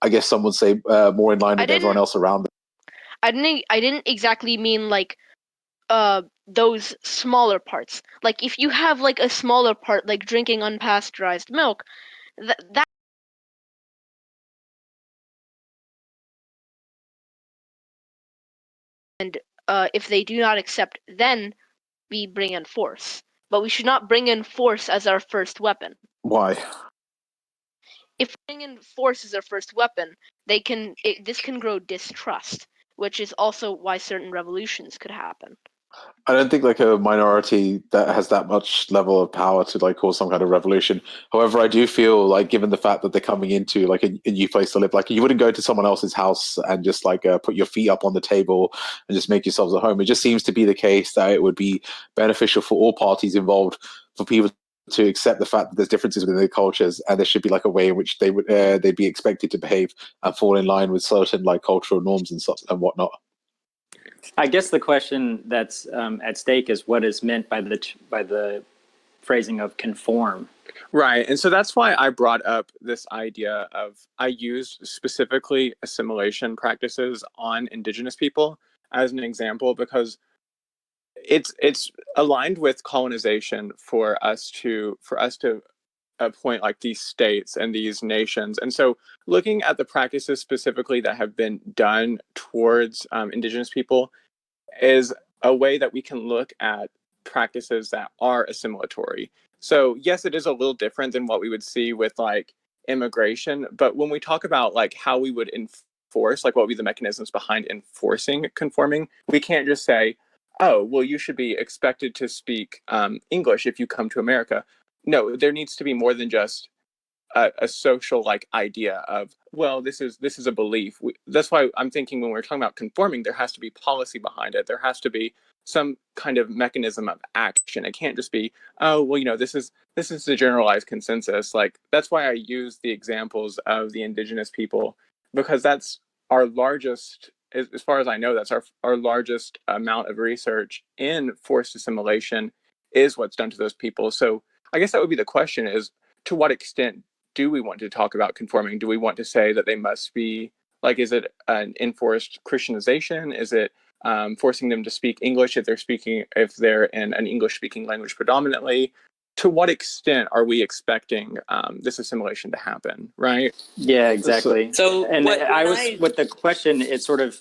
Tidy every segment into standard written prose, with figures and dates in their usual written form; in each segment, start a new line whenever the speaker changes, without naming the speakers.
I guess some would say more in line
I
with everyone
didn't
else around them.
I didn't exactly mean like those smaller parts. Like if you have like a smaller part like drinking unpasteurized milk, that and if they do not accept, then we bring in force. But we should not bring in force as our first weapon.
Why?
If bringing in force is our first weapon, this can grow distrust, which is also why certain revolutions could happen.
I don't think like a minority that has that much level of power to like cause some kind of revolution. However, I do feel like given the fact that they're coming into like a new place to live, like you wouldn't go to someone else's house and just like put your feet up on the table and just make yourselves at home. It just seems to be the case that it would be beneficial for all parties involved for people to accept the fact that there's differences within their cultures, and there should be like a way in which they'd be expected to behave and fall in line with certain like cultural norms and stuff and whatnot.
I guess the question that's at stake is what is meant by the phrasing of conform.
Right. And so that's why I brought up this idea of I used specifically assimilation practices on indigenous people as an example because it's aligned with colonization for us to appoint like these states and these nations. And so looking at the practices specifically that have been done towards indigenous people is a way that we can look at practices that are assimilatory. So yes, it is a little different than what we would see with like immigration, but when we talk about like how we would enforce, like what would be the mechanisms behind enforcing conforming, we can't just say, oh, well, you should be expected to speak English if you come to America. No, there needs to be more than just a social like idea of, well, this is a belief. That's why I'm thinking when we're talking about conforming, there has to be policy behind it. There has to be some kind of mechanism of action. It can't just be, oh, well, this is the generalized consensus. Like that's why I use the examples of the indigenous people, because that's our largest, as far as I know, that's our largest amount of research in forced assimilation is what's done to those people. So I guess that would be the question is, to what extent do we want to talk about conforming? Do we want to say that they must be like, is it an enforced Christianization? Is it forcing them to speak English if they're in an English speaking language predominantly? To what extent are we expecting this assimilation to happen? Right?
Yeah, exactly.
So
and with the question, it's sort of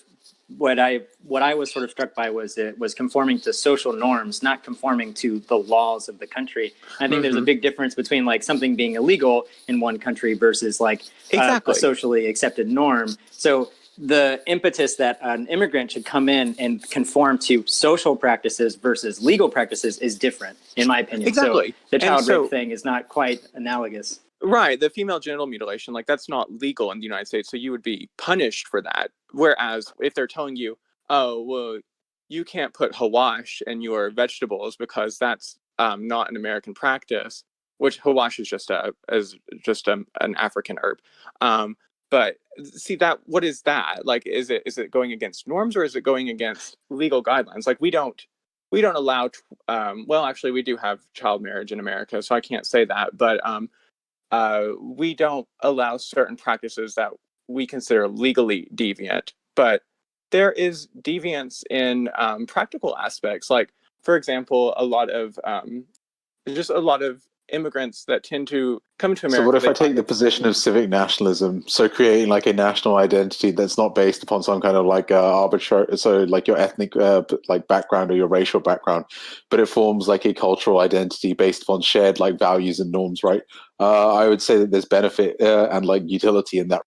what I was sort of struck by was it was conforming to social norms, not conforming to the laws of the country. I think there's a big difference between like something being illegal in one country versus like a socially accepted norm. So the impetus that an immigrant should come in and conform to social practices versus legal practices is different, in my opinion.
Exactly.
So the child rape thing is not quite analogous.
Right. The female genital mutilation, like that's not legal in the United States. So you would be punished for that. Whereas if they're telling you, oh, well, you can't put hawash in your vegetables because that's not an American practice, which hawash is just an African herb. But see that, what is that? Like, is it going against norms or is it going against legal guidelines? Like we don't allow, well, actually we do have child marriage in America, so I can't say that, but we don't allow certain practices that we consider legally deviant, but there is deviance in practical aspects. Like, for example, a lot of immigrants that tend to come to America.
So what if I take the position of civic nationalism? So creating like a national identity that's not based upon some kind of like arbitrary, so like your ethnic like background or your racial background, but it forms like a cultural identity based upon shared like values and norms, right? I would say that there's benefit and like utility in that.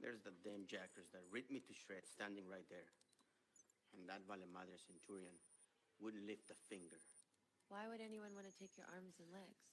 There's the damn jackers that ripped me to shreds standing right there. And that Vale Madre Centurion wouldn't lift a finger.
Why would anyone want to take your arms and legs?